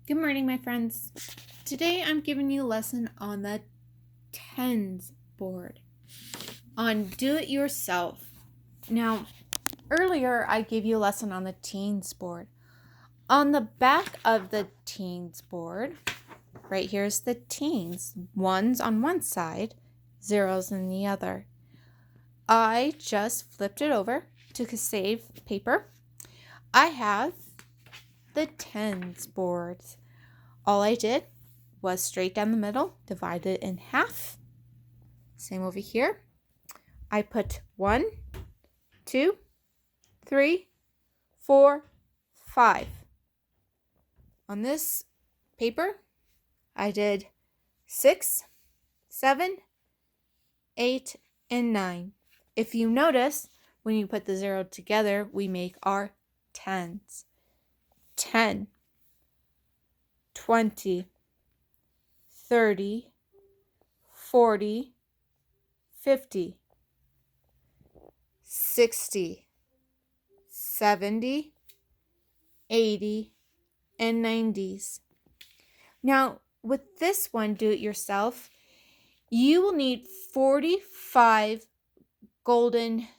Good morning, my friends. Today I'm giving you a lesson on the tens board on do it yourself. Now, earlier I gave you a lesson on the teens board. On the back of the teens board, right here's the teens, ones on one side, zeros on the other. I just flipped it over to save paper. I have the tens boards. All I did was straight down the middle, divide it in half. Same over here. I put 1, 2, 3, 4, 5. On this paper, I did 6, 7, 8, and 9. If you notice, when you put the 0 together, we make our tens. 10, 20, 30, 40, 50, 60, 70, 80, and 90s. Now, with this one, do it yourself, you will need 45 golden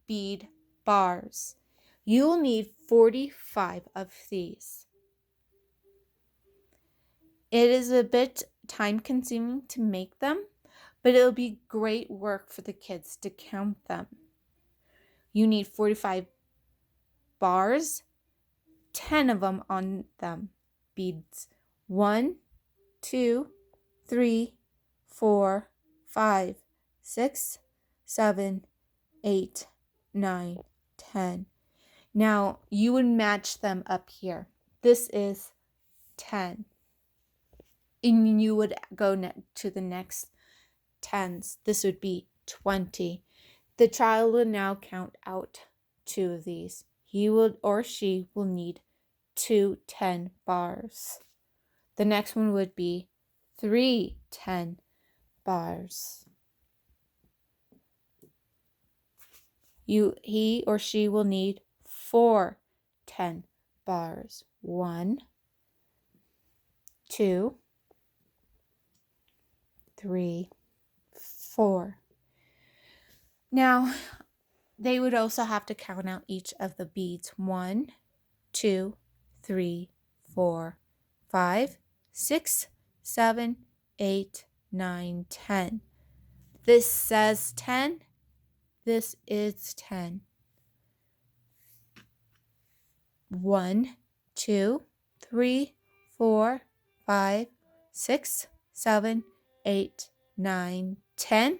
bead bars. You will need 45 of these. It is a bit time consuming to make them, but it'll be great work for the kids to count them. You need 45 bars, 10 of them on them, beads. 1, 2, 3, 4, 5, 6, 7, 8, 9, 10. Now, you would match them up here. This is 10. And you would go to the next tens. This would be 20. The child will now count out 2 of these. He will or she will need 2 10 bars. The next one would be 3 10 bars. He or she will need 4 10 bars. 1, 2, 3, 4. Now, they would also have to count out each of the beads. 1, 2, 3, 4, 5, 6, 7, 8, 9, 10. This says 10. This is 10. 1, 2, 3, 4, 5, 6, 7, 8, 9, 10,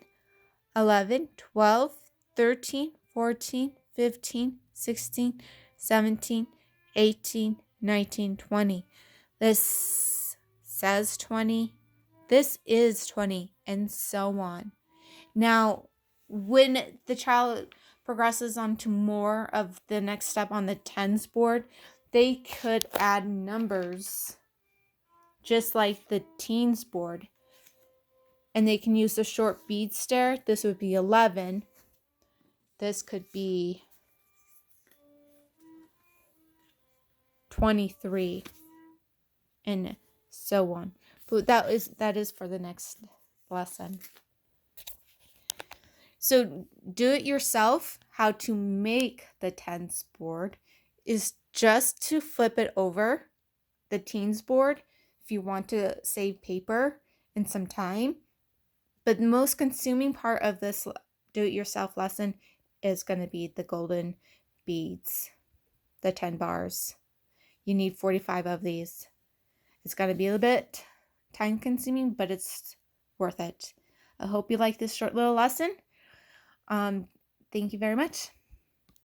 11, 12, 13, 14, 15, 16, 17, 18, 19, 20. This says 20. This is 20, and so on. Now, when the child progresses on to more of the next step on the tens board, they could add numbers just like the teens board. And they can use the short bead stair. This would be 11. This could be 23, and so on. But that is for the next lesson. So do it yourself. How to make the tens board is just to flip it over the teens board if you want to save paper and some time. But the most consuming part of this do-it-yourself lesson is going to be the golden beads, the 10 bars. You need 45 of these. It's going to be a little bit time consuming, but it's worth it. I hope you like this short little lesson. Thank you very much.